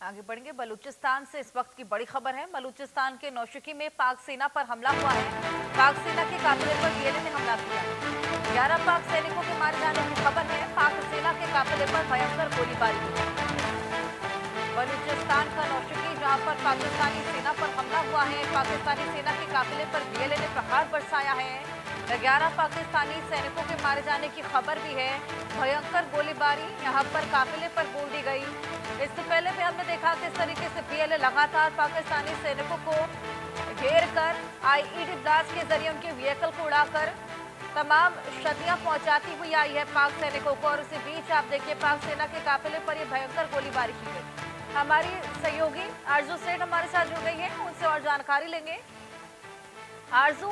आगे बढ़ेंगे। बलूचिस्तान से इस वक्त की बड़ी खबर है। बलूचिस्तान के नौशकी में पाक सेना पर हमला हुआ है। पाक सेना के काफिले पर बीएलए ने हमला किया। 11 पाक सैनिकों के मारे जाने की खबर है। पाक सेना के काफिले पर भयंकर गोलीबारी हुई। बलूचिस्तान का नौशकी, जहां पर पाकिस्तानी सेना पर हमला हुआ है। पाकिस्तानी सेना के काफिले पर बीएलए ने प्रहार बरसाया है। 11 पाकिस्तानी सैनिकों के मारे जाने की खबर भी है। भयंकर गोलीबारी यहां पर काफिले पर बोल दी गई। इससे पहले भी हमने देखा किस तरीके से बीएलए लगातार पाकिस्तानी सैनिकों को घेर कर आईईडी ब्लास्ट के जरिए उनके व्हीकल को उड़ाकर तमाम क्षतियां पहुंचाती हुई आई है पाक सैनिकों को। और इसी बीच आप देखिए पाक सेना के काफिले पर यह भयंकर गोलीबारी की गई। हमारी सहयोगी आरजू सेठ हमारे साथ जुड़ गई है, उनसे और जानकारी लेंगे। आरजू,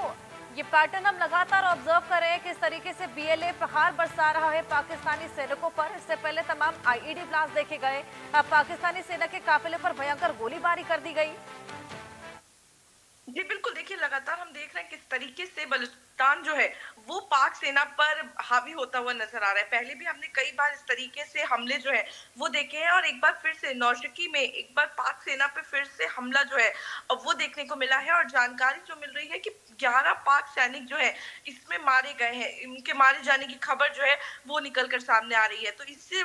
ये पैटर्न हम लगातार ऑब्जर्व कर रहे हैं किस तरीके से बीएलए प्रहार बरसा रहा है पाकिस्तानी सैनिकों पर। इससे पहले तमाम आईईडी ब्लास्ट देखे गए। अब पाकिस्तानी सेना के काफिले पर भयंकर गोलीबारी कर दी गई। जी बिल्कुल, देखिए लगातार हम देख रहे हैं किस तरीके से बलूचिस्तान जो है वो पाक सेना पर हावी होता हुआ नजर आ रहा है। पहले भी हमने कई बार इस तरीके से हमले जो है वो देखे हैं और एक बार फिर से नौशकी में एक बार पाक सेना पे फिर से हमला जो है वो देखने को मिला है। और जानकारी जो मिल रही है कि 11 पाक सैनिक जो है इसमें मारे गए हैं, इनके मारे जाने की खबर जो है वो निकल कर सामने आ रही है। तो इससे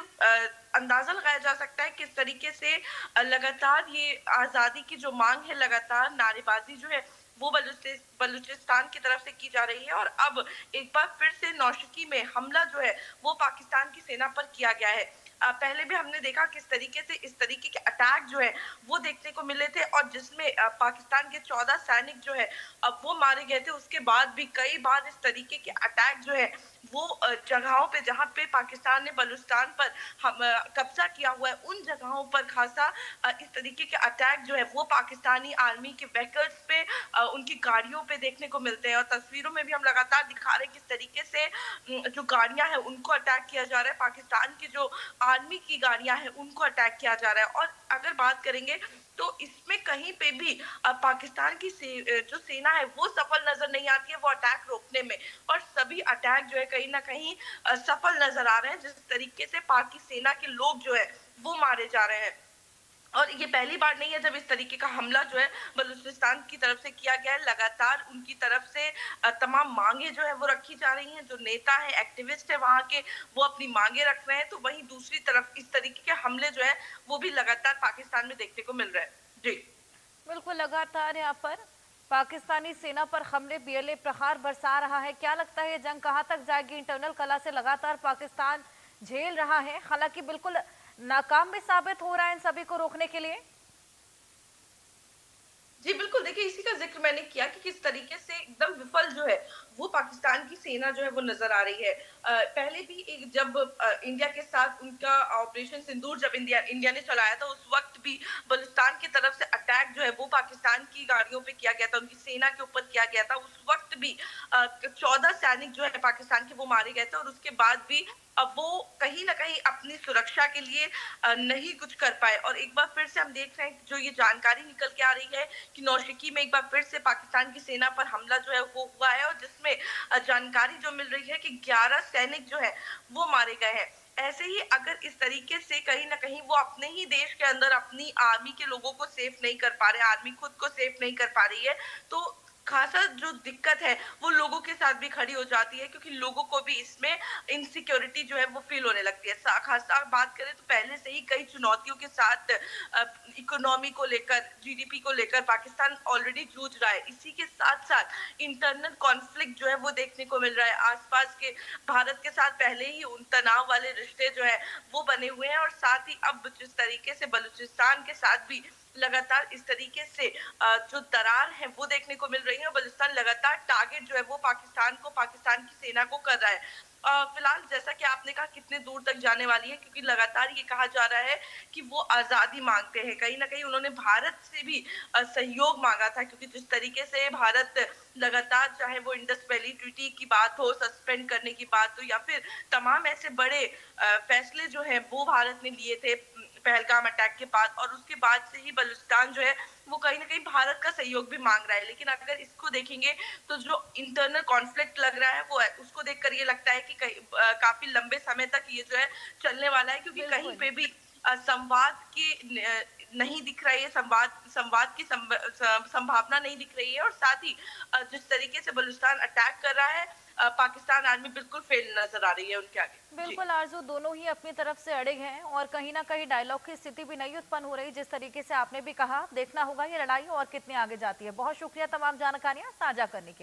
अंदाजा लगाया जा सकता है किस तरीके से लगातार ये आजादी की जो मांग है, लगातार नारेबाजी जो है वो बलूचिस्तान की तरफ से की जा रही है। और अब एक बार फिर से नौशकी में हमला जो है वो पाकिस्तान की सेना पर किया गया है। पहले भी हमने देखा किस तरीके से इस तरीके के अटैक जो है वो देखने को मिले थे और जिसमें पाकिस्तान के 14 सैनिक जो है वो मारे गए थे। उसके बाद भी कई बार इस तरीके के अटैक जो है वो जगहों पे जहां पे पाकिस्तान ने बलूचिस्तान पर कब्जा किया हुआ है उन जगहों पर खासा इस तरीके के अटैक जो है वो पाकिस्तानी आर्मी के व्हीकल्स पे, उनकी गाड़ियों पे देखने को मिलते हैं। और तस्वीरों में भी हम लगातार दिखा रहे हैं किस तरीके से जो गाड़ियां हैं उनको अटैक किया जा रहा है, पाकिस्तान की जो आर्मी की गाड़ियां हैं उनको अटैक किया जा रहा है। और अगर बात करेंगे तो इसमें कहीं पे भी पाकिस्तान की जो सेना है वो सफल नजर नहीं आती है वो अटैक रोकने में। और सभी अटैक जो है कहीं ना कहीं सफल नजर आ रहे हैं, जिस तरीके से पाकि सेना के लोग जो है वो मारे जा रहे हैं। और ये पहली बार नहीं है जब इस तरीके का हमला जो है बलूचिस्तान की तरफ से किया गया है। लगातार उनकी तरफ से तमाम मांगे जो है वो रखी जा रही हैं। जो नेता है, एक्टिविस्ट है वहां के, वो अपनी मांगे रख रहे हैं। तो वहीं दूसरी तरफ इस तरीके के हमले जो है वो भी लगातार पाकिस्तान में देखने को मिल रहे हैं। जी बिल्कुल, लगातार यहाँ पर पाकिस्तानी सेना पर हमले, बीएलए प्रहार बरसा रहा है। क्या लगता है ये जंग कहाँ तक जाएगी? इंटरनल कलह से लगातार पाकिस्तान झेल रहा है, हालांकि बिल्कुल नाकाम भी साबित हो रहा है इन सभी को रोकने के लिए। जी बिल्कुल, देखिए इसी का जिक्र मैंने किया कि किस तरीके से एकदम विफल जो है वो पाकिस्तान की सेना जो है वो नजर आ रही है। पहले भी एक जब इंडिया के साथ उनका ऑपरेशन सिंदूर जब इंडिया ने चलाया था उस वक्त भी बलूचिस्तान की तरफ से अटैक जो है वो पाकिस्तान की गाड़ियों पे किया गया था, उनकी सेना के ऊपर किया गया था। उस वक्त भी 14 सैनिक जो है पाकिस्तान के वो मारे गए थे। और उसके बाद भी अब वो कहीं ना कहीं अपनी सुरक्षा के लिए नहीं कुछ कर पाए। और एक बार फिर से हम देख रहे हैं जो ये जानकारी निकल के आ रही है कि नौशकी में एक बार फिर से पाकिस्तान की सेना पर हमला जो है वो हुआ है। और जिसमें जानकारी जो मिल रही है कि 11 सैनिक जो है वो मारे गए हैं। ऐसे ही अगर इस तरीके से कहीं ना कहीं वो अपने ही देश के अंदर अपनी आर्मी के लोगों को सेफ नहीं कर पा रहे, आर्मी खुद को सेफ नहीं कर पा रही है, तो खासा जो दिक्कत है वो लोगों के साथ भी खड़ी हो जाती है। क्योंकि लोगों को भी इसमें इनसिक्योरिटी जो है वो फील होने लगती है। खासा बात करें तो पहले से ही कई चुनौतियों के साथ इकोनॉमी को लेकर, जीडीपी को लेकर पाकिस्तान ऑलरेडी जूझ रहा है। इसी के साथ साथ इंटरनल कॉन्फ्लिक्ट जो है वो देखने को मिल रहा है। आसपास के भारत के साथ पहले ही उन तनाव वाले रिश्ते जो है वो बने हुए हैं। और साथ ही अब जिस तरीके से बलूचिस्तान के साथ भी लगातार इस तरीके से जो दरार है वो देखने को मिल रही है। बलूचिस्तान लगातार टारगेट जो है वो पाकिस्तान की सेना को कर रहा है। फिलहाल जैसा कि आपने कहा कितने दूर तक जाने वाली है, क्योंकि लगातार ये कहा जा रहा है कि वो आजादी मांगते हैं। कहीं ना कहीं उन्होंने भारत से भी सहयोग मांगा था, क्योंकि जिस तरीके से भारत लगातार, चाहे वो इंडस वैली ट्रीटी की बात हो, सस्पेंड करने की बात हो, या फिर तमाम ऐसे बड़े फैसले जो है वो भारत ने लिए थे पहलगाम अटैक के बाद। और उसके बाद से ही बलूचिस्तान जो है वो कहीं ना कहीं भारत का सहयोग भी मांग रहा है। लेकिन अगर इसको देखेंगे तो जो इंटरनल कॉन्फ्लिक्ट लग रहा है वो है, उसको देखकर ये लगता है कि काफी लंबे समय तक ये जो है चलने वाला है। क्योंकि कहीं बिल्कुल। पे भी संवाद की नहीं दिख रही है, संवाद की संभावना नहीं दिख रही है, और साथ ही जिस तरीके से बलूचिस्तान अटैक कर रहा है, पाकिस्तान आर्मी बिल्कुल फेल नजर आ रही है उनके आगे। जी। बिल्कुल आरजू, दोनों ही अपनी तरफ से अड़े हैं और कहीं ना कहीं डायलॉग की स्थिति भी नहीं उत्पन्न हो रही, जिस तरीके से आपने भी कहा। देखना होगा ये लड़ाई और कितनी आगे जाती है। बहुत शुक्रिया तमाम जानकारियां साझा करने के लिए।